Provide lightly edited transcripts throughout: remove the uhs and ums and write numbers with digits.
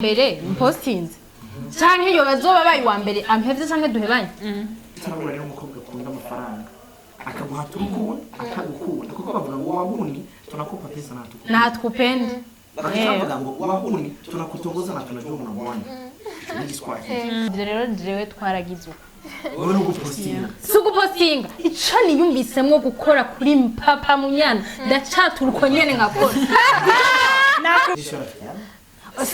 mbere postinze canke yo bazoba bayi wa mbere ampevye canke duhebanye tarabura rero umukobwa akunda amafaranga akaguhata urukundo akagukunda kuko bavuga ngo wahuni tunakupa pesa na tukupa na hatukupenda bakavuga ngo wahuni tunakutongoza na tunajua unamwani ni Kiswahili ivyo rero jewe twaragize wewe no gupostinga sugu postinga ico niyumvisemwo gukora kuri mpapa munyana ndacaturuko nyene nkakora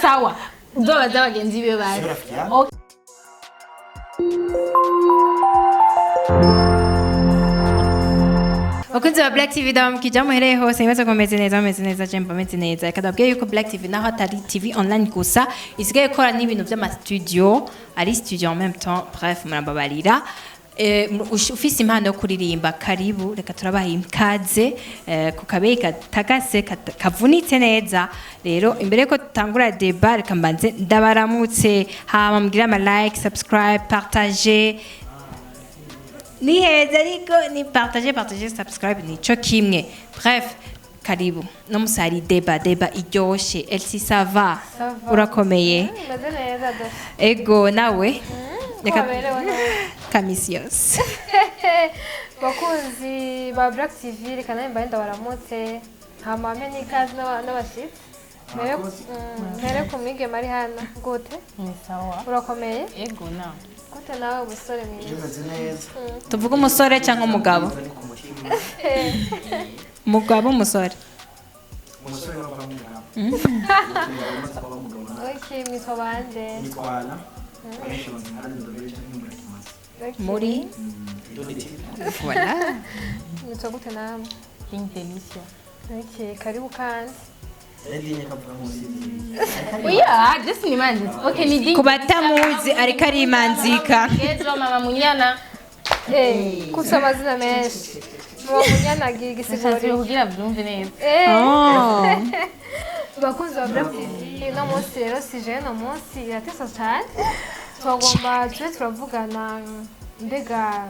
sawa uzobaza abagenzi biwe bazi Wakunzi wa Black TV dawa mkija muhereye hose nibaza ko meze neza jemba meze neza kadabwiye yuko Black TV naho atari TV online gusa isigaye ikora n'ibintu by'ama studio ari studio en même temps bref murababarira ufise impano yo kuririmba karibu reka turabaha imkaze ku kabega tagase kavunitse neza rero imbere ko tutangura débat reka mbanze ndabaramutse hama mugira ama like subscribe partager ni heza ariko ni partager subscribe ni cyo kimwe bref karibu no musari débat iryoshe Elsie ça va urakomeye ego nawe reka kamisios bakunzi ba Black TV reka nawe mbaye ndabaramutse hamame n'ikazi n'abashitsi mbere ku mwigeme ari hano gute ni sawa urakomeye ego na gute nawe umusore mwiza tuvuga umusore cyangwa umugabo umugabo umusore oke mitwa bande mitwana muri voilà mitwa gute namwe King Delicia oke karibu kandi oya just ni manzi okay ni ding kubatamuzi ariko ari imanzika Gezo mama munyana kusa amazina menshi muba munyanagira sashatse igisiguro kugira byumve neza oh bakunzi ba Black TV no munsi rero sije no munsi iratesa cyane twagomba tube turavugana mbega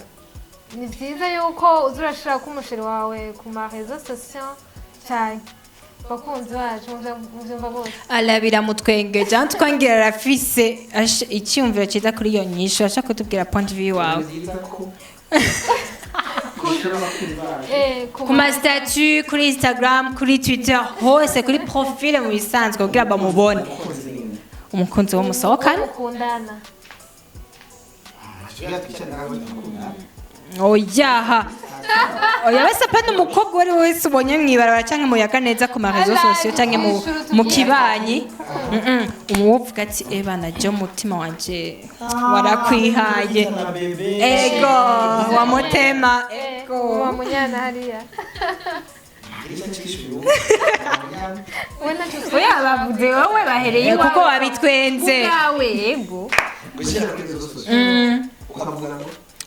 ni byiza yuko uzurashira ko umusheri wawe ku ma réseaux sociaux cyane bakunzi bacu muvyumva bose alabira mutwenge jean twangira rafise icyumviro cyiza kuri iyo nyisho ashaka kutubwira point of view wawe ku ma statut kuri Instagram kuri Twitter hose kuri profile mu bisanzwe kugira bamubone umukunzi wo musohokana mukundana oyaha oya wese apana umukobwa wari wese ubonye mwibarabara cyangwa muyaga neza ku ma réseaux sociaux cyangwa mu kibanyi umuvuga ati ebana je mutima wanje warakwihaye ego wa mutema ego wa munyana hariya oya bavuze wowe bahereye kuko wabitwenze yawe ego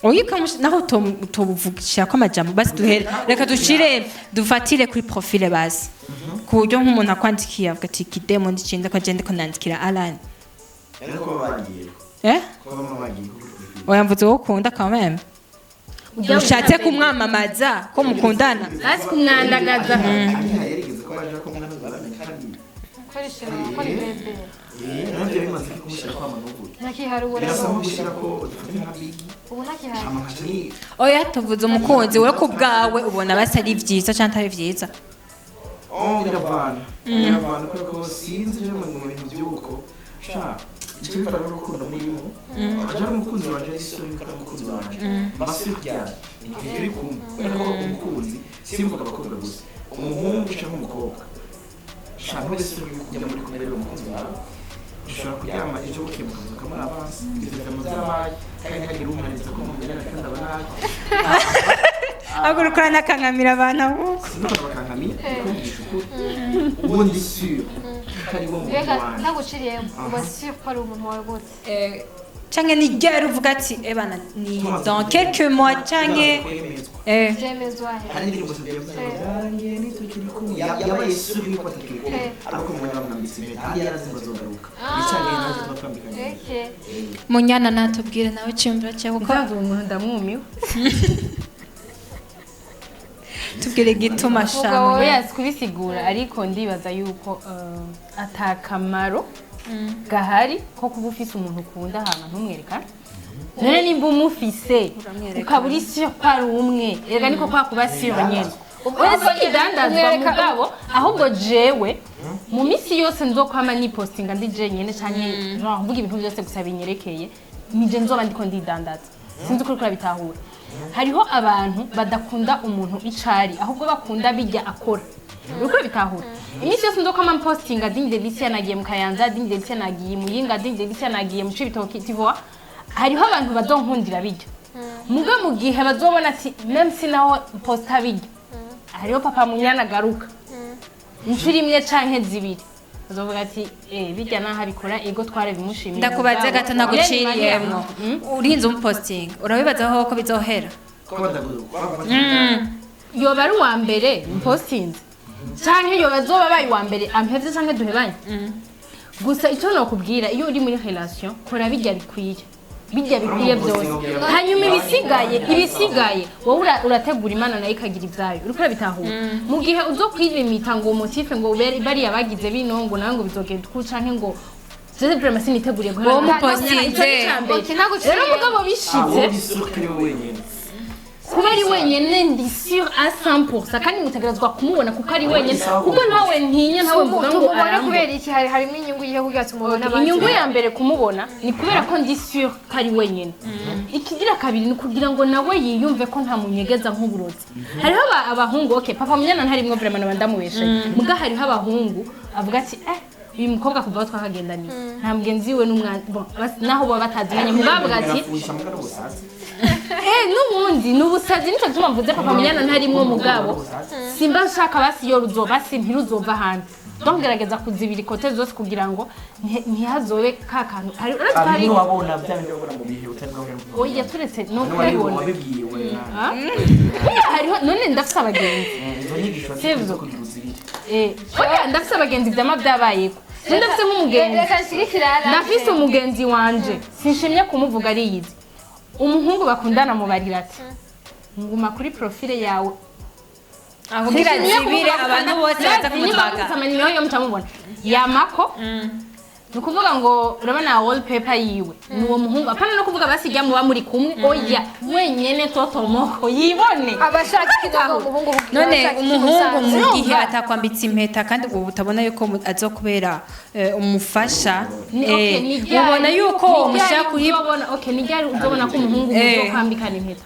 oya naho tuvugisha ko amajambo basi duhere reka dufatire kuri profile basi ku buryo nk'umuntu akwandikiye avuga ati kidemo ndicinda ko agende ko nandikira Alan oya mvuze wo ukunda quand même ushatse kumwamamaza ko mukundana basi kumwandagaza kora ibebe nakiharura ubu nakihari oya tuvuze umukunzi we ku bwawe ubona basi ari byiza cyangwa atari byiza biravana kuko sinzi rero mu bintu by'uko sha icyo bifata n'urukundo murimo akajya n'umukunzi wanje n'isoni kandi umukunzi wanje basi ryari ntiri kumwe kuko umukunzi simvuga abakobwa gusa umuhungu cyangwa umukobwa sha ntwese kujya muri kumwe rero umukunzi wawe ushobora kuryama ejo bukemuka ukamara abansi bifite amazamayi kandi ntagira umwariza ko mumenya kandi abanaye agurukana n'akankamira abantu ahubwo sinabona bakankamira kumvisha ukuri ubundi sûr kari bo mu mbega Rwanda ntaguciriyemo uba sûr ko ari umuntu wawe gute cyangwa ni ryari uvuga ati ebana ni dans quelques mois cyangwa byemezwa he hari indirimbo zivuye nitukiri kumwe yabaye sûr yuko atakiri kumwe ariko mu nyama mwambitse impeta kandi yarazi ngo azogaruka nicanye naje tuba twambikanye munyana natubwire nawe cyumvira cyawe ko ukavuga umuntu ndamwumiwe tubwire gituma umugabo shamu yazi kubisigura ariko ndibaza yuko atakamaro gahari ko kuba ufise umuntu ukunda hama ntumwerekane none nimba umufise ukaba uri siyo ko ari umwe erega niko kwa kuba siyo nyene wese idandazwa mugabo ahubwo jewe mu misi yose nzokwama nipostinga ndi jenyene canke genre mvuga ibintu byose gusa binyerekeye nije nzoba ndiko ndidandaza sinzi uko uriko bitahura hariho abantu badakunda umuntu icari ahubwo bakunda bijya akora uriko bitahura imisi yose nzokwama postinga Ding Delicia nagiye mu Kayanza Ding Delicia nagiye mu Yinga Ding Delicia nagiye mu Cibitoke tivwa hariho abantu bazonkundira bijya muga mu gihe bazobona ati même si naho posta bijya hariho papa munyana garuka inshuro imwe canke zibiri bazovuga ati bijya naho abikora ego twarabimushimiye ndakubaze gato naguciriyemwo urinze umuposting urabibazaho ko bizohera yoba ari uwa mbere mpostinze canke yoba azoba abaye uwa mbere ampevye canke duhebanye gusa icyo nokubwira iyo uri muri relation kora bijya bikwiye byose hanyuma ibisigaye wowe urategura imana nayo ikagira ibyayo uriko urabitahura mu gihe uzo kwirimita ngo motife ngo bariya bagize bino ngo nawe ngo bizogenda uku canke ngo Jose Promasi niteguriye Uwo mupostinze. rero mugabo bishitse kuba ari wenyene ndi sur à 100% kandi mutegerezwa kumubona kuko ari wenyene kuko ntawe ntinya ntawe mvuga ngo ubona kubera iki harimo inyungu yihe kugira tumubona abandi inyungu ya mbere kumubona ni kubera ko ndi sur ko ari wenyene ikigira kabiri ni kugira ngo nawe yiyumve ko nta munyegeza nk'uburozi hariho abahungu okay papa munyana ntarimwe vraiment nabandamubeshe muga hariho abahungu avuga ati uyu mukobwa kuva aho twakagendaniye nta mugenzi we n'umwana naho baba batazimanye mubavuga ati n'ubundi n'ubusazi nicyo gituma mvuze papa munyana ntarimwe mugabo simba nshaka basi yo ruzoba ntiruzova hanze donc gerageza kuzibira ikote zose kugira ngo ntihazobe ka kantu hari wabona byanje ubona mu bihe utabwira oya turetse no kubibona hariho none ndafise abagenzi sivyo oya ndafise abagenzi byama byabayeko ndafise nk'umugenzi ndafise umugenzi wanje sinshimye kumuvuga ari yizi umuhungu bakundana mubarira ati nguma kuri profile yawe aho kugira zibire abantu bose baza kumutwaga niyo yo mutamubona yamako nukuvuga ngo urabona wallpaper yiwe ni uwo muhungu apana no kuvuga basijya muba muri kumwe oya wenyene totomoko yibone abashaka kidaho umuhungu none umuhungu mu gihe atakwambitse impeta kandi ubu utabona yuko azokubera umufasha ubona yuko umushaka kuri okay nijya uzobona ko umuhungu uzokwambikana impeta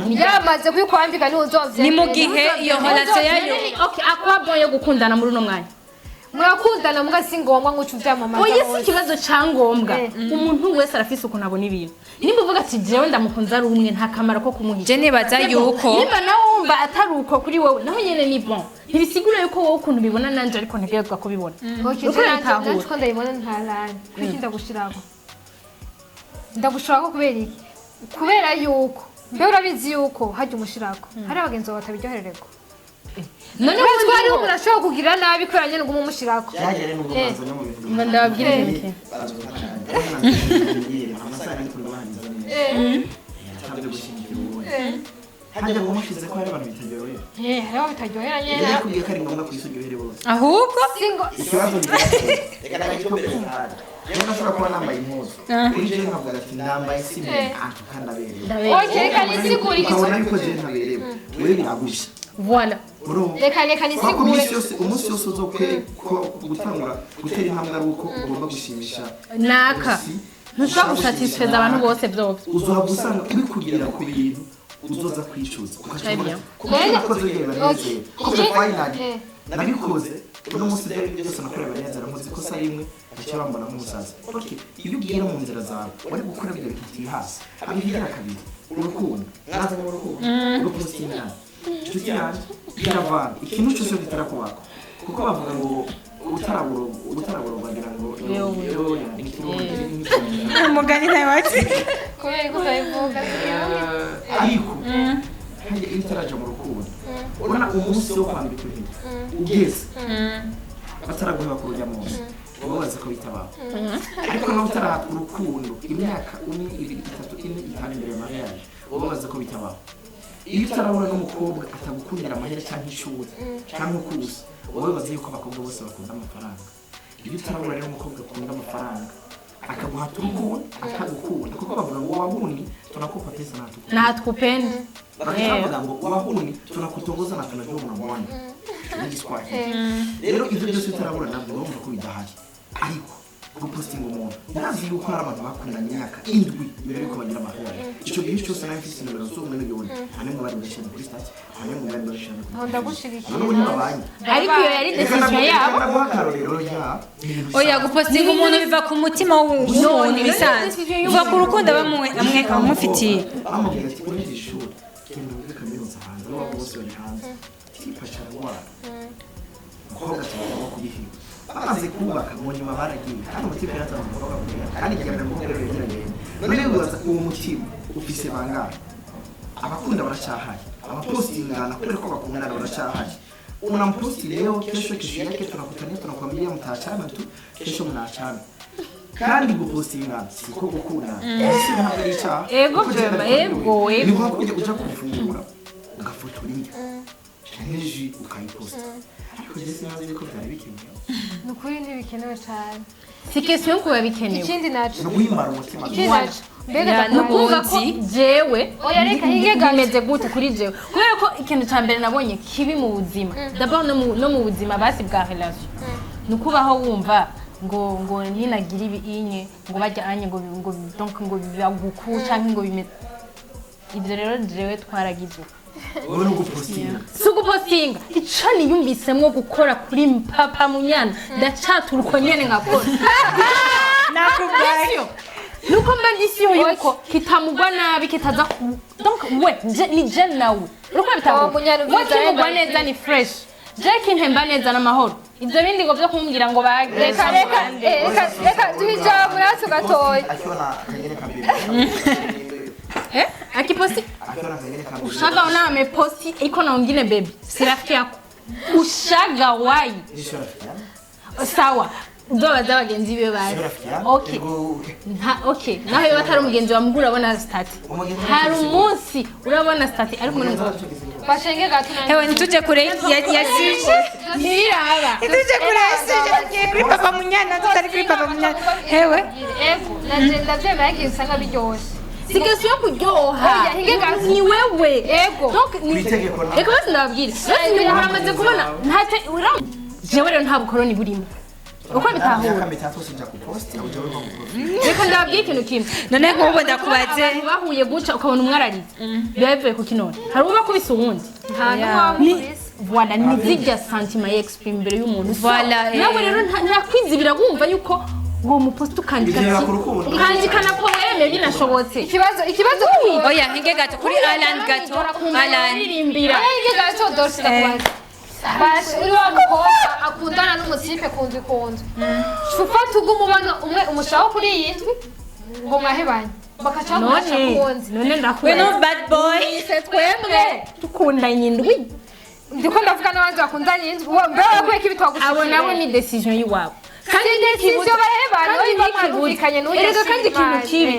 yamaze kwikwambika ni uzovye ni mu gihe iyo relation yayo okay akwabwo yo gukundana muri uno mwanya murakundana muga si ngombwa ngo ucuvyamamaza oya si ikibazo cangombwa umuntu wese arafise ukuntu abona ibintu nimba uvuga ati jewe ndamukunza ari umwe nta kamaro ko kumuhita je nibaza yuko nimba nawe wumva atari uko kuri wowe naho nyene ni bon ntibisigura yuko wowe ukuntu bibona nanje ariko ntegerezwa kubibona uko ndabibona ntarani kuki ndagushirako ndagushirako kubera iki kubera yuko mbe urabizi yuko hajya umushirako hari abagenzi bawe batabiryoherereko none twari urashobora kugira nabi kubera nyene ngo umushirako yagere n'ubwo bazanye mu bintu ndababwira ibintu hajya kumushize ko hari abantu bitaryohera hariho bitaryohera nyene yari kubwiye ko ari ngombwa kwisugyohere bose ahubwo ikibazo ni reka nagikombere cyane rero nashobora kuba nambaye impuzu kuri je nkavuga ati nambaye simu kanabereye reka nisigure ukabona yuko je ntaberewe wewe biragusha voilà reka nisigure umunsi yose uzokwe ko gutangura gutera intambwe ari uko ugomba gushimisha naka ntushobora gusatisfeza abantu bose byose uzohava usanga uri kugira ku bintu uzoza kwicuza Très ukashobora ko zogera neza kuko finally nabikoze uno munsi rero byose nakorera neza ramuzi ko sa rimwe icyo bambona nk'umusaza okay iyo ugiye mu nzira zawe wari gukora ibyo bitiri hasi abigira kabiri urukundo naza mu rukundo urukundo inshuti yanjye yaravana ikintu cyose gitarakubako kuko bavuga ngo utaraburo bagira ngo umugani nawe wati kubera ko bayivuga ariko hajya interaje mu rukundo ubona umunsi wo kwambika impeta ugeze bataraguha ku rujya munsi babaza ko bitabaho ariko nawe utarahabwa urukundo imyaka 1 2 3 4 5 imbere ya mariage babaza ko bitabaho iyo utarabona n'umukobwa atagukundira amahera cyangwa ishuri cyangwa ukusa wowe bazi yuko abakobwa bose bakunda amafaranga iyo utarabura rero umukobwa akunda amafaranga akaguhata urukundo akagukunda kuko bavuga ngo wahuni tunakupa pesa na tukupenda natukupenda bakavuga ngo wahuni tunakutongoza na tunajua unamwona ni Kiswahili rero ibyo byose utarabura nabwo urumva ko bidahari ariko gupostinga umuntu ndazi yuko hari abantu bakundanye imyaka 7 mbere yuko bagira amahoro icyo gihe cyose nawe mfite nimero zo muri miliyoni hamwe mu bari bashyira kuri stage hamwe mu bari bashyira kuri ndagushirikiye none babanye ariko iyo yari decision yabo oya gupostinga umuntu biva ku mutima w'umuntu bisanzwe biva ku rukundo amwe amufitiye amubwira ati uri ishuri kintu muri kaminuza hanze no bose bari hanze tipacha rwara umukobwa cyangwa kubihiga bamaze kubaka mu nyuma baragiye kandi umutipe yaratanze umukobwa kugira kandi igihe umukobwa yegeranye none wibaza uwo mutima ufise bangahe abakunda baracyahaye abapostingana kubera ko bakundana baracyahaye unamposti leo kesho yake tunakutania tunakwambia mtaachana tu kesho mnaachana kandi gupostingana siko gukundana ese ntabwo ari icyaha ego beba ego ni nko kujya uja kufungura ugafotora indyo neji ukayiposta ariko jesi nazi yuko byari bikenewe nukuri ntibikenewe cyane si question kuba bikenewe ikindi naco no guhimara umutima ikindi naco mbega nukuvuga ko jewe oya reka hige bimeze gute kuri jewe kubera ko ikintu cya mbere nabonye kibi mu buzima d'abord no mu buzima basi bwa relation nukubaho wumva ngo ntinagira ibinye ngo bajya anye ngo donc ngo bibaguku cyangwa ngo bimeze ibyo rero jewe twaragize wowe no gupostinga sugupostinga ico niyumvisemwo gukora kuri papa munyana ndacatura uko nyene ngakora nakubwayo nuko mba ndisiyo yuko kitamugwa nabi kitaza donc we ni je nawe uko bitago kimugwa neza ni fresh Jackie ntemba neza n'amahoro ibyo bindi ngo byo kumbwira ngo reka tuhijambo yacu gatoya akiona kagere kabiri akiposti akiona kagere kabiri ushaga una ameposti iko na wengine baby si rafiki yako ushaga wai nisho rafiki sawa ndoba z'abagenzi be bazi okay okay naho iyo batari umugenzi wa mugura abona stati hari umunsi urabona stati ariko muri ngo bashenge gatuna hewe ntuje kure yasije ntiraba ntuje kure yasije kuri papa munyana tutari kuri papa munyana hewe ego nagenda byema yagiye usanga biryoshye sigasi yo kuryoha ni wewe ego donc ni ego basi ndababwira basi haramaze kubona ntate jewe rero nta bukoroni burimo uko bitahura reka ndababwira ikintu kimwe none nk'ubu ndakubaze bahuye guca ukabona umwararize biba bivuye ku kinone hari uba kubise uwundi voilà ni zirya sentiment y'exprime imbere y'umuntu voilà nawe rero nta kwizibira wumva yuko ngo mupost ukandikana poeme binashobotse ikibazo oya hinge gato kuri Alan gato Alan irimbira hinge gato dorsi ndakubaza bashi uri wa mukobwa akundana n'umusipe kunzwe ufata ugumubano umwe umushaho kuri iyi ndwi ngo mwahebanye bakaca kumasha kuwonzi none ndakubaza we no bad boy se twemwe tukundanye indwi ndiko ndavuga n'abandi bakundanye indwi mbere bakwiye ko ibitwagushikira abo nabo ni decision y'iwabo kandi decision bahebanye bamwumvikanye n'uyu kandi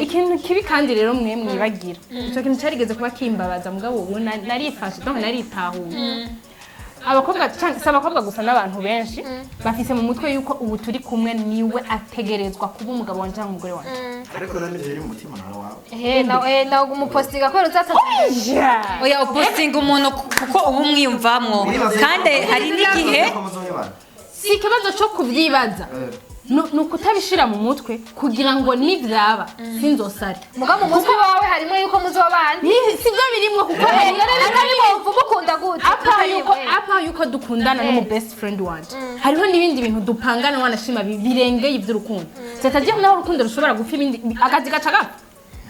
ikintu kibi kandi rero mwe mwibagira icyo kintu cyarigeze kuba kimbabaza mugabo ubu narifashe donc naritahuye abakobwa gusa n'abantu benshi bafise mu mutwe yuko ubu turi kumwe niwe ategerezwa kuba umugabo wanje cyangwa umugore wanje ariko nani rero umutima nawe nawe umupostinga ko ruzatsa oya upostinga umuntu kuko ubu mwiyumvamwo kandi hari n'igihe si ikibazo cyo kubyibaza ni ukutabishira mu mutwe kugira ngo nibyaba sinzosare muga mu mutwe wawe harimo yuko muzobana sibyo birimo kuko harimo umukunda gute apa yuko dukundana no mu best friend wanje hariho n'ibindi bintu dupangana wanashima birengeye iby'urukundo c'est-à-dire naho urukundo rushobora gupfa ibindi akazi gacaga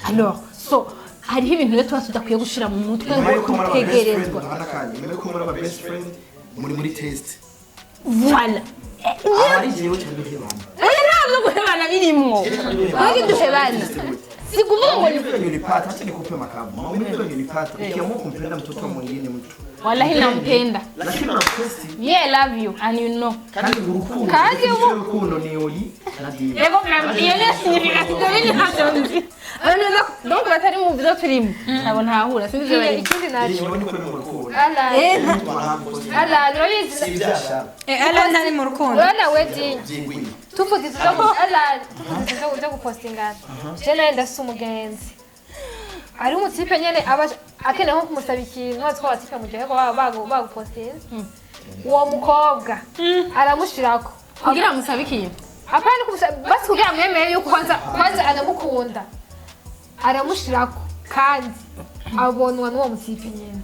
alors so hariho ibintu rero tuba tudakwiye gushira mu mutwe ngo dutegerezwa muri test voilà ari jewe cyane bihebana ntabwo guhebana birimwo ntabwo duhebana sikuvuga ngo nilipata acha nikupe makavu mama mimi nilipata ukiamua kumpenda mtoto mwingine mtu wallahi nampenda lakini na posti yeah love you and you know kandi urukundo ni oyi nadi ego iyo significative bindi ntabyo abantu donc batari mu byo turimo abo ntahura sinzi byo bari ikindi naco ni ko mu rukundo ala urabizi Alan ntari mu rukundo urana wedding tuvuze ibyo gupostingana je nawe ndafise umugenzi ari umutipe nyene aba akeneye nko kumusaba ikintu azi ko abatipe mu gihe bagupostinze uwo mukobwa aramushirako kugira musabe ikintu apana basi kugira mwemeye yuko kwanza anamukunda aramushirako kandi abonwa n'uwo mutipe nyene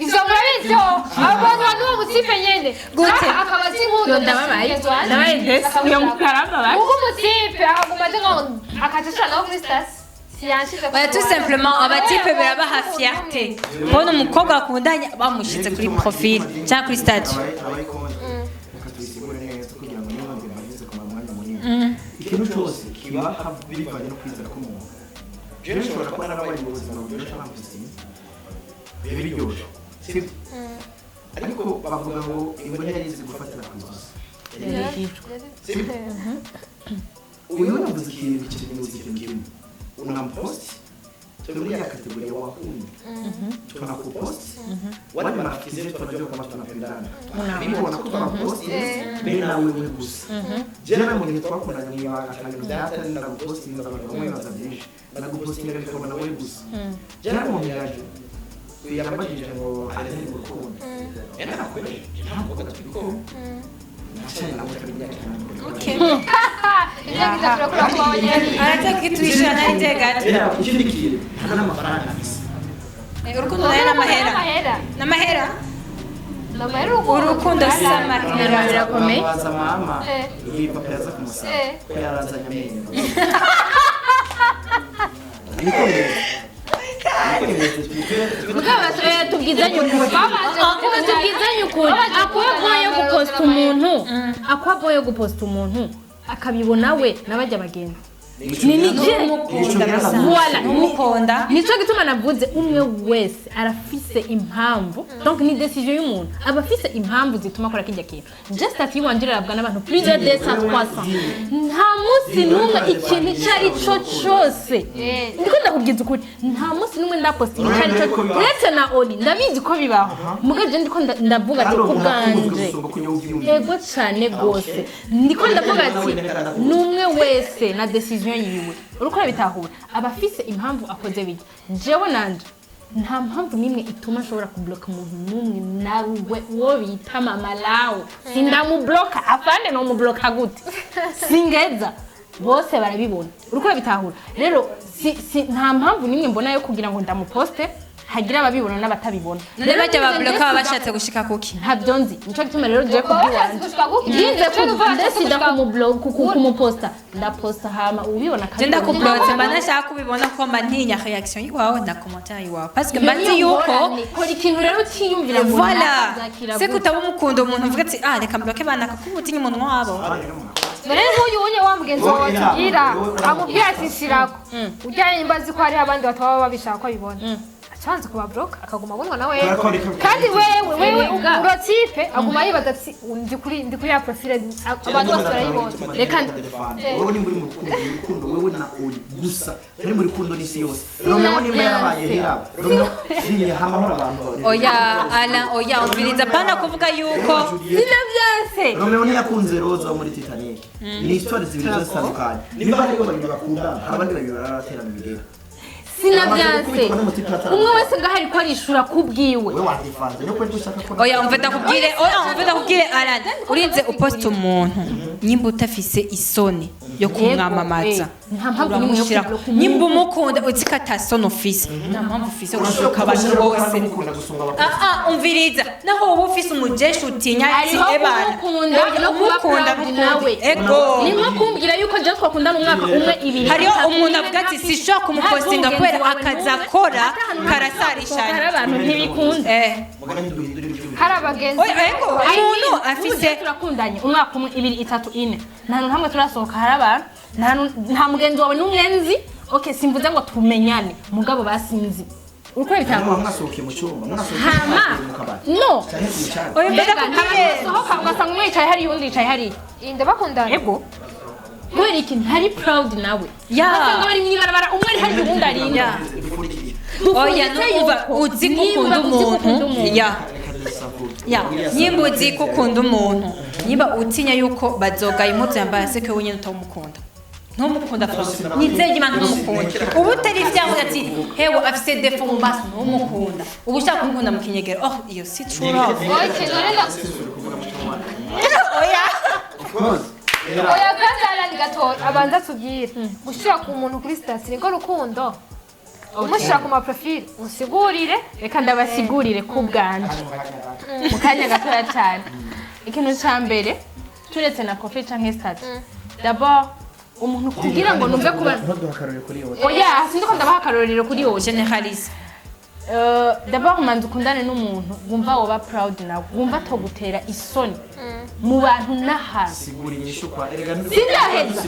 ivyo murabivyo abonwa n'uwo mutipe nyene gute akaba azi nk'uwo ndabaye desi yo mukaramba bari ubwo umutipe akaguma aje ngo akacashana kuri stasi oya tout simplement abatipe birabaha fierté kubona umukobwa bakundanye bamushize kuri profil cyangwa kuri statut ikintu cyose kiba bivanye no kwizera k'umuntu jewe nshobora kuba narabaye mu buzima buryoshye ntamusize biba biryoshye sibyo ariko bavuga ngo imbwa yarize gufatira ku ijosi sibyo uyu yavuze ikintu kimwe unamposti muri ya kategoria ya wahuni tunakuposti wale marafiki zetu wanajua kama tunapendana unaona kwa posti bila wewe gusa jana mwenye twakundana ni akaniambia na kuposti ndio kama na zabishi na kuposti ndio kama na wewe gusa jana mwenye yaje yambajije ngo ari mu rukundo yana nakweli ntabwo gatubiko okay arataka kitwisha na itegati ikindi hana amafaranga afise urukundo nayo n'amahera urukundo si amahera birakomeye baza mama iyi papa yaza kumusaba ko yarazanye amenyo tubwizanye ukuri akwaboye guposta umuntu akwaboye guposta umuntu akabibona we nabajya bagenda umukunda nico gituma navuze umwe wese arafise impamvu donc ni decision y'umuntu aba afise impamvu zituma akora kijya kintu just ati wanjira rabwa n'abantu plus de 200 nta munsi numwe ikintu cyari cyo cyose ndiko ndakubwiza ukuri nta munsi numwe ndapostinga cyari cyo uretse na Oli ndabizi ko bibaho mugaje ndiko ndavuga ati kubwanje yego cyane gose ndiko ndavuga ati numwe wese na decision yiwe urukora bitahura abafise impamvu akoze bijya jewe nanje nta mpamvu nimwe ituma ashobora kubloka umuntu numwe naruwe uwo bita mama lawo sindamubloka afande no mubloka gute singeza bose barabibona urukora bitahura rero nta mpamvu nimwe mbona yo kugira ngo ndamuposte hagira ababibona n'abatabibona none bajya babloka bashatse gushika kuki ntabyo nzi nico gituma rero je kubwiwanje yize ndesida kumublog kumuposta ndaposta hama ubibona kandi genda kublog mba nashaka kubibona ko mba ntinya reaction yiwawe na commentaire yiwawe parce que mbanzi yuko kora ikintu rero cyiyumvira ngo voilà c'est que utaba umukunda umuntu uvuga ati reka mbloke bana kakubutinya umuntu wabo None nk'uyu unye wa mugenzi wawe tugira amubwira ati shirako ujyanye imbazi ko hari abandi bataba babishaka ko bibona chanze kuba block akaguma bunwa nawe kandi wewe urotipe aguma yibaza ati ndi kuri ya profile abantu bose barayibona reka wowe ni muri rukundo wewe na Oli gusa ari muri rukundo n'isi yose Romeo ni mbere abaye hera Romeo ni hamahora abantu oya umviriza pana kuvuga yuko sinavyase Romeo ni yakunze Roza muri Titanic ni histoire zibiri zitandukanye niba hari abantu bakunda abandi baratera mu bigero sinavyanse umwe wese ngahari ko arishura kubwiwe wewe wadifanze no kwenda ushaka ko oya umveta kubwire Alan urinze upost umuntu nyimba utafise isoni yo kumwamamaza nta mpamvu nimwe yo kubloka nyimba umukunda utsikata sono office nta mpamvu ufise gushuka abantu bose umviriza naho uba ufise umujeshi utinya ati ebana umukunda nawe ego nimwe kumbwira yuko je twakundana umwaka umwe ibiri hariyo umuntu avuga ati sishobora kumupostinga kubera akazi akora karasarishanya hari abantu ntibikunda hari abagenzi ego umuntu afise turakundanye umwaka umwe ibiri itatu ine nta hantu hamwe turasohoka hari abantu nta mugenzi wawe n'umwenzi okay simvuze ngo tumenyane mugabo basinzi uko bitangwa mwasohoke mu cyumba hama no oya mbega kubwire sohoka ugasanga umwe yicaye hari undi yicaye hari inde bakundana ego kubera iki ntari proud nawe basanga bari mwibarabara umwe ari hari undi ari oya numva uzi gukunda umuntu ya ya nimba uzi ko ukunda umuntu niba utinya yuko bazoga impuzu yambaye se ko wenyine utamukunda ntumukunda franchement nizeye imana ntumukunda ubu utari ibyangombwa ati hewe afise defo mu maso ntumukunda ubu ushaka kumukunda mu kinyegero oh iyo si true love oya kandi arani gatora abanza tubwire gushira ku muntu kuri sitasiyo niko rukundo umushyira ku maprofile musigurire reka ndabasigurire ku bwanje mu kanya gatoya cyane ikintu cya mbere turetse na kofi canke stati d'abord umuntu kugira ngo numve kuba ntuduhakarure kuri yo oya sindi ko ndabaha akarorero kuri yo generalise d'abord umanza ukundane n'umuntu wumva woba proud nawe wumva atogutera isoni mu bantu n'ahantu sigura inyishu kwa erega Sindaheza.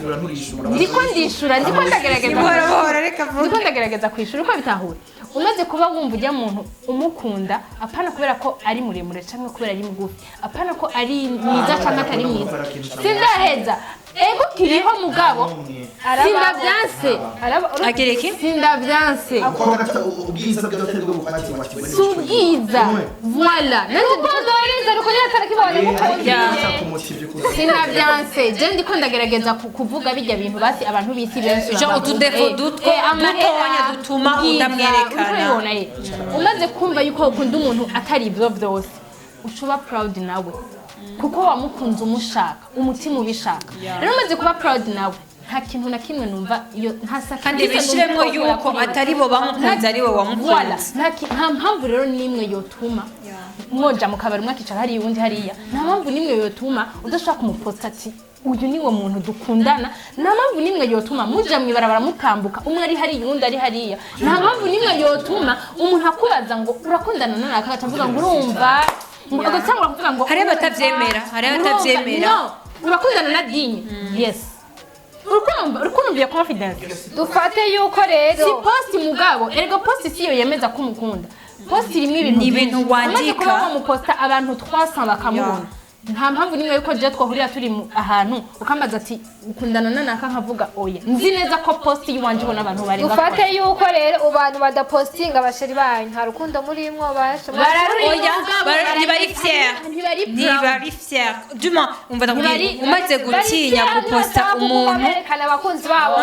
ndiko ndishura ndiko ndagerageza buhoro reka ndiko ndagerageza kwishura uko bitahura umaze kuba wumva ujya muntu umukunda apana kubera ko ari muremure cyangwa kubera ari mugufi apana ko ari mwiza cyangwa atari mwiza sindaheza ego kiriho mugabo sindavyanse agira iki sindavyanse ubwiza bw'abatari bwo gufatirwa subwiza voilà urukundo warize rukugira atarakibonye sinavyanse je ndiko ndagerageza kuvuga bijya bintu basi abantu bisi benshi Jean, utudefo dutonya dutuma udamwerekana. umaze kumva yuko ukunda umuntu atari ibyo byose ucuba proud nawe kuko wamukunze umushaka umutima ubishaka rero umaze kuba proud nawe nta kintu na kimwe numva iyo nta sacrifice kandi bishiremo yuko atari bo bamukunze ari we wamukunze nta mpamvu rero nimwe yotuma mwoja mu kabari mwakicara hariya uwundi hariya nta mpamvu nimwe yotuma udashaka kumuposta ati uyu niwe muntu dukundana nta mpamvu nimwe yotuma muja mwibarabara mutambuka umwe ari hariya uwundi ari hariya nta mpamvu nimwe yotuma umuntu akubaza ngo urakundana none akavuga ngo urumva ugatangura kuvuga ngo hari abatavyemera urakundana na dinye yes urukumva iyo confidence dufate yuko rero si post mugabo erega post siyo yemeza ko umukunda post irimo ibintu wandika kuba wamuposta abantu 300 bakamubona nta mpamvu nimwe yuko je twahurira turi ahantu ukambaza ati ukundana nanaka nkavuga oya nzi neza ko post yiwanje ubona abantu bari dufate yuko rero abantu badapostinga abasheri banyu nta rukundo murimwo basha ntibari fier duma umva ndakubwira umaze gutinya guposta umuntu berekana abakunzi babo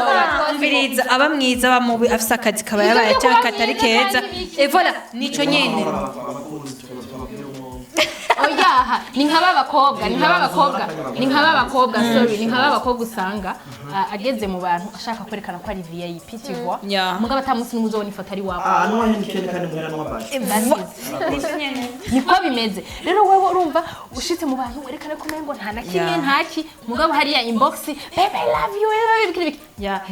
umviriza aba mwiza aba mubi afise akazi kaba yabaye cyangwa katari keza et voilà nico nyene oyaha ni nk'ababakobwa sorry ni nk'ababakobwa usanga ageze mu bantu ashaka kwerekana ko ari VIP tivwa mugabo atamusi n'umuzobona ifoto ari wabo n'uwanye n'ikindi kandi mwera n'amabashi niko bimeze rero wewe urumva ushitse mu bantu werekana ko mengo nta na kimwe ntaki mugabo hariya inbox baby I love you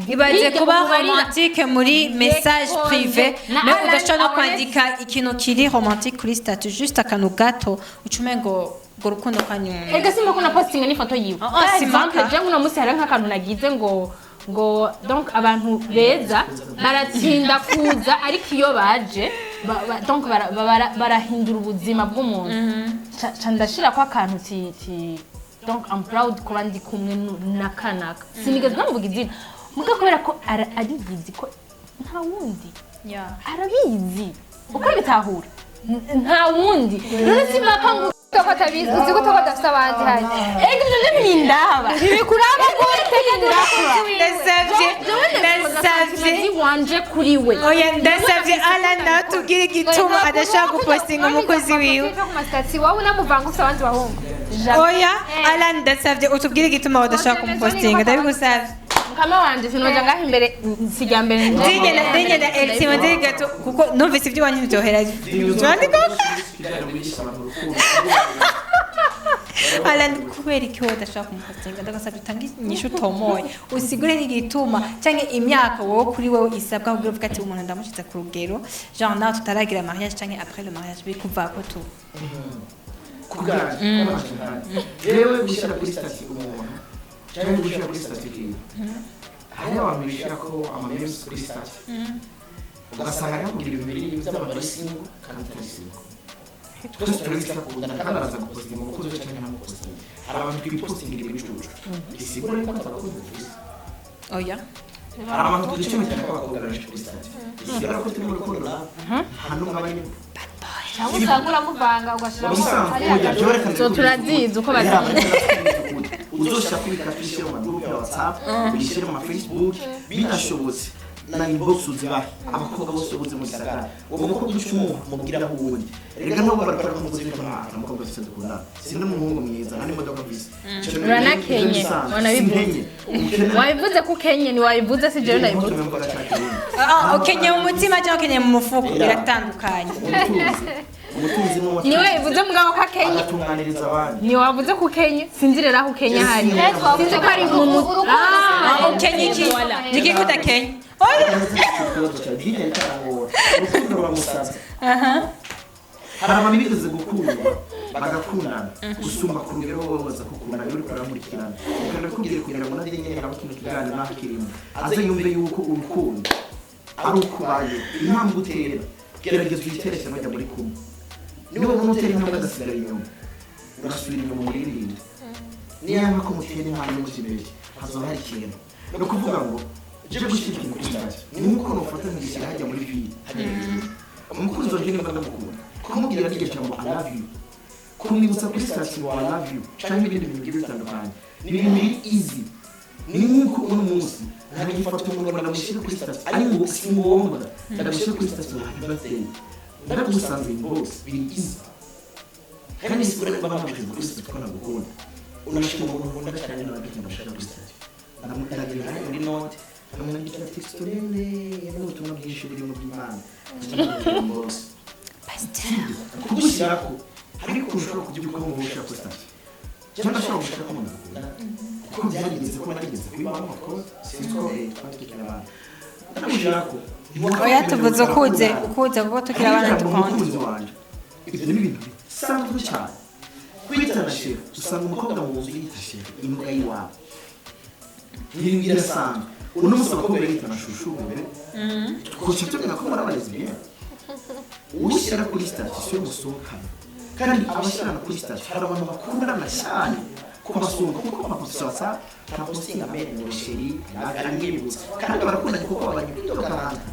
ibaze kuba romantique muri message privé mais udashobora no kwandika ikintu kiri romantique kuri statut juste akantu gato ucumengo urukundo kanyuma ega simba kuna posting n'ifoto yiwe simba je nguno musi hari nk'akantu nagize ngo donc abantu beza baratsinda kuza ariko iyo baje donc barahindura ubuzima bw'umuntu ndashira ko akantu ti donc I'm proud kuba ndi kumwe na kanaka sinigeze namuvuga izina muga kubera ko arigize ko nta wundi arabizi uko bitahura nta wundi rero simba ko atabizi uzi ko dafite abandi hari ega nje mwindaba bikuraba gute ndasavye wanje kuri we oya ndasavye Alana tubwire igituma adashaka gupostinga umukozi wiwe wowe unamuvanga ufite abandi bahungu oya Alana ndasavye utubwire igituma badashaka kumupostinga ndabigusavye mukama wanje sinoja ngaho imbere sijya mbere ndinye na Elsie ndiri gato kuko numvise ibyo wanyu byohera twandiko Alan kubera iki wadashaka kumupostinga ndagasabye utange inyishu tomoye usigure n'igituma cyangwa imyaka wowe kuri wewe isabwa kugira uvuga ati umuntu ndamushize ku rugero genre nawe tutaragira mariage cyangwa après le mariage bikuva ko tu kubwira yewe gushyira kuri statut umuntu cyangwa gushyira kuri statut kiwe hari abantu bishyira ko amamemes kuri statut ugasanga ari kugira ibintu biri by'abantu bari single kandi atari single twese turabishyira kundana kandi araza gupostinga umukozi we cyangwa ntamupostinga hari abantu twipostingira ibicucu bisigura yuko atabakunze twese oya hari abantu tudushyira cyane ko abakobwa benshi kuri statut bisigura ko turi mu rukundo nta n'umwe aba arimo cyangwa usanga uramuvanga ugashyiramo ubusanzwe ari oya hagati jewe reka So turazizi uko bazizi. uzoshyira kuri kakishyira mu magroupe ya whatsapp uyishyire mu facebook binashobotse na inbox uzibahe abakobwa bose ubuze mu gisagara uwo mukobwa ucumuha mubwira aho uwundi reka ntabwo barakora nk'umukozi witwa nta mukobwa ufite dukunda sindi umuhungu mwiza nta n'imodoka mvise Uranakenye, wanabivuze. Wabivuze ko ukenye ntiwabivuze si jewe nabivuze. ukenye mu mutima cyangwa ukenye mu mufuko biratandukanye. umutunzi n'uwo Niwe bivuze mugabo ko akenye. agatunganiriza abandi Ntiwavuze ko ukenye sinzirera aho ukenye hari. Sinzi ko ari mu mutu. ukenye iki niki kudakenye urukundo ruramusaza hari abantu bigeze gukundwa bagakundana gusumba ku rugero wowe waza gukundana uri kuramurikirana ukanda kubwira kugira ngo nari nyine nabo kintu kiganiro nakirimo aze yumve yuko urukundo ari ukubaye impamvu utera gerageza uyitereshe bajya muri kumwe niba ubona utera intambwe agasigara inyuma urasubira inyuma umuririmbire niba ko mutera intambwe y'umukibeshyi hazoba hari ikintu ni ukuvuga ngo je gushyira ikintu kuri stade ni nk'uko nufata nkagishyira hajya muri vili hajya hejuru umukunzi wanjye nimba ndamukunda kumubwira n'iryo jambo I love you kumwibutsa kuri stade ngo I love you cyangwa ibindi bintu bigiye bitandukanye ni ibintu biri easy ni nk'uko uno munsi nkagifata umuntu ndamushyira kuri stade ari ngo si ngombwa ndamushyira kuri stade ngo happy birthday ndagusanze bose biri easy kandi sikora niba bamubwiza kuri stade ko nagukunda unashima umuntu ukunda cyane n'abandi bashaka kuri stade ndamutangira muri note ndamugira text ndende y'ubutumwa bwinshi buri mu by'Imana kugushyirako ariko ushobora kujya ukora mu bushaka kuri stade cyangwa ashobora gushaka ko mukunda kuko byarigeze ko narigeze kubibamo of course sinzi ko twari tukiri abantu ndamushyirako oya tuvuze ukuze kuko tukiri abana dukunda umukunzi wanjye ibyo ni ibintu bisanzwe cyane kwitana shefu usanga umukobwa mu nzu yita shefu imbwa y'iwabo ibintu birasanzwe uno munsi abakobwa yitana shushu mbere kuko tubona ko muri abarezi bien ushyira kuri station musohokana kandi abashyirana kuri station hari abantu bakundana cyane kuko basumba kuko bapositsa nta postinga mbere ngo sheri nagarangibutsa kandi barakundanye kuko babanye bitoka hanze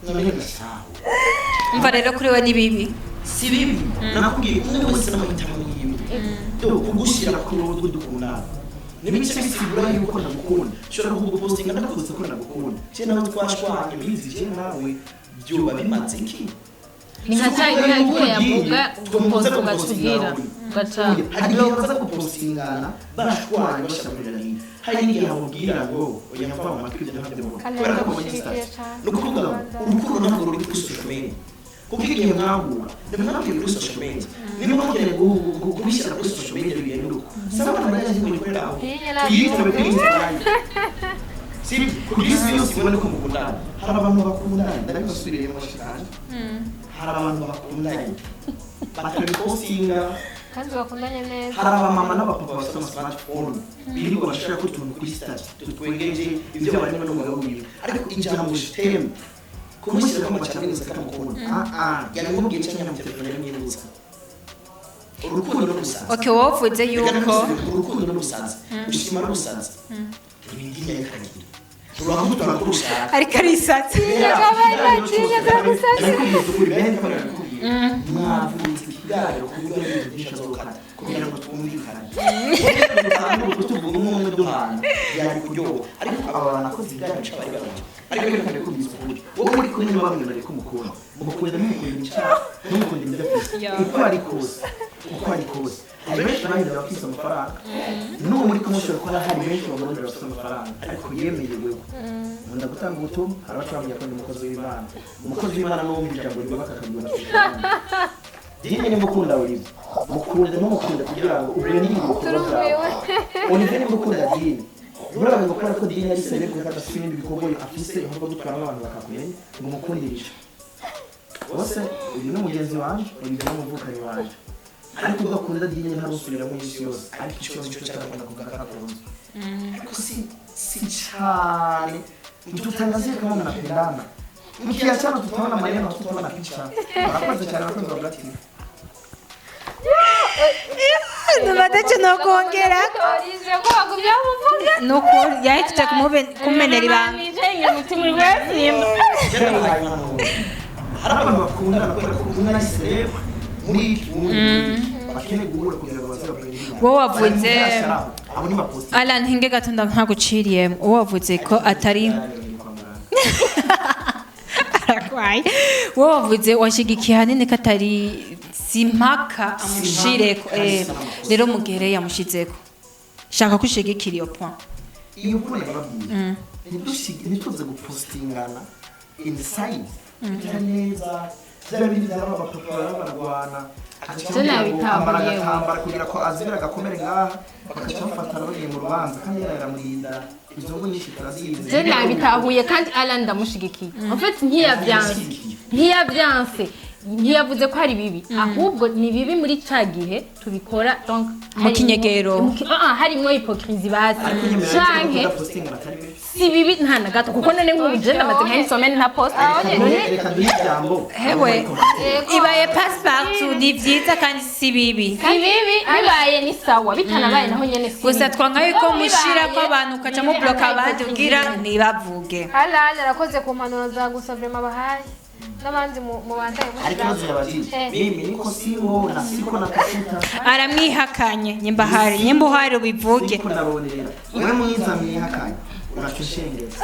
n'abahega saho umva rero kuri we ni bibi si bibi nakubwiye umwe wese n'amahitamo yiwe do kugushyira ku rugo dukundana nibice bisigura yuko nagukunda ushobora kugupostinga ndakuze ko nagukunda cye nawe twashwanye bizi cye nawe byoba bimaze iki Ni nka cya gihe yavuga tumuze tugatubwira gaca hari igihe baza gupostingana barashwanye bashaburiranye hari n'igihe bamubwira ngo oya mva mu matwi ibyo ntabyo mvuga kubera ko muri stage ni ukuvuga ngo urukundo ntabwo ruri kuri social media kuko igihe mwahura ntimwabwire kuri social media niba mukeneye kubishyira kuri social media bihinduka saba n'abayaje muri kuri aho yitabe kuri Instagram si kuri isi yose ubone ko mukundana hari abantu bakundana ndabibasubiriyemo shikanje hari abantu bakundanye bakabipostinga kandi bakundanye neza hari abamama n'abapapa bafite amasmartphone birirwa bashaka ko utuntu kuri stade tutwengeje ibyo barimo n'umugabo wiwe ariko ijambo shiteme kumushyira mu bacamiriza kamukunda yamubwiye cyangwa mu telefone y'imyibutsa urukundo n'ubusaza okay wovuze yuko urukundo n'ubusaza ushima n'ubusaza ibingiye kagira turamutura kurushaka ariko ari isatsi mwavunitse ikiganiro ku buryo n'ibintu byinshi azokana kugira ngo twumvikane tuvuga umwe duhana yari kuryoha ariko aba bantu akoze ibiganiro bari babanje ariko reka ndakubwiza ukuri wowe muri kumwe n'abamwe nareko mukunda mukunda n'umukunda icyaha n'umukunda ibidafite uko ari kose hari benshi bahindura bafite amafaranga n'uwo muri kumwe ushobora kuba hari benshi bagurondera bafite amafaranga ariko yemerewe nkunda gutanga ubutumwa hari abashobora ko ndi umukozi w'Imana umukozi w'Imana n'uwumva ijambo ryubaka akabibona dini ni mukunda uriza mukunde n'umukunde kugira ngo ubone ibikorwa byawe unive ni mukunda dini urabona ngo kubera ko dini ari sebe kuko adafite ibindi bikorwa afise ahubwo gutwara abantu bakakumenya ngo mukundirishe bose uyu ni mugenzi wanjye uyu ni umuvukanyi wanjye ariko ugakunda dini ntarusubira mu isi yose ariko ikibazo cyo cyakunda kugakarakunze ariko si cyane tutangazie kama mnapendana mkiachana tutaona maneno tutaona picha wanaanza cyane abakunzi ba Black TV nubadache no kuongera Orize ko bagumya muvuga nuko yahita kumenera ibanga Nije mutima uri wesimba hari abantu bakundana kubera ko umwe ari celeb muri iki bakeneye guhura kugira ngo bazabone wowe wavuze abo ni maposti Alan hinge gato ntaguciriyemo wowe wavuze ko atari arakwaye wowe wavuze washigikiye hanini ko atari simpaka amushireko rero mugere yamushizeko shaka ko ushigikira iyo point iyo point bababwiye ntituze gupostingana inside bitari neza byaba bindi byaba abapapa barwana agatambara kugira ko azibira agakomere ngaha bakaca bafatana bagiye mu rubanza kandi yaramurinda izo nyinshi turazizi je nabitahuye kandi Alan ndamushigikiye en fait ntiyabyanse ntiyavuze ko hari bibi ahubwo ni bibi muri ca gihe tubikora donc mu kinyegero harimo hypocrisie basi canke si bibi nta na gato kuko none nk'uje ndamaze nka insomene nta post reka duhijambo hewe ibaye passepartout ni vyiza kandi si bibi bibaye ni sawa bitanabaye naho nyene si gusa twanka yuko mushira ko abantu ukaca mu block abandi ugira ntibavuge Alan arakoze ku mpanuro za gusa vraiment bahaye n'abandi mu bandaye ariko zirabazi mimi niko simo na siko na kafuta aramwihakanye nyimba uhari ubivuge niko ndabonera wewe mwiza mwihakanye urashengeza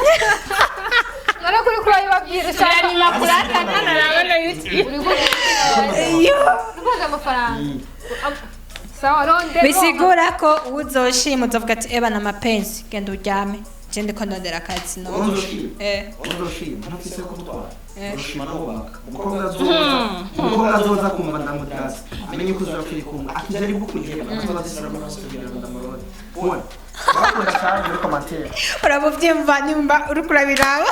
narakuri kurayibabwira cyane makuratana narabona YouTube uri amafaranga sawa ronde bisigura ko uzoshima uzovuga ati eba na mapenzi genda uryame je ndiko ndondera akazi no uzoshima ntafise ko gutwara ushima no baka umukobwa azoza kumva ndamudasi amenye ko uzaba kiri kumva akija ari gukujera azoza zisara mu maso kugira ngo ndamurode ubona bakunda cyane muri commentaire urabuvyimva nimba uri kurabiraba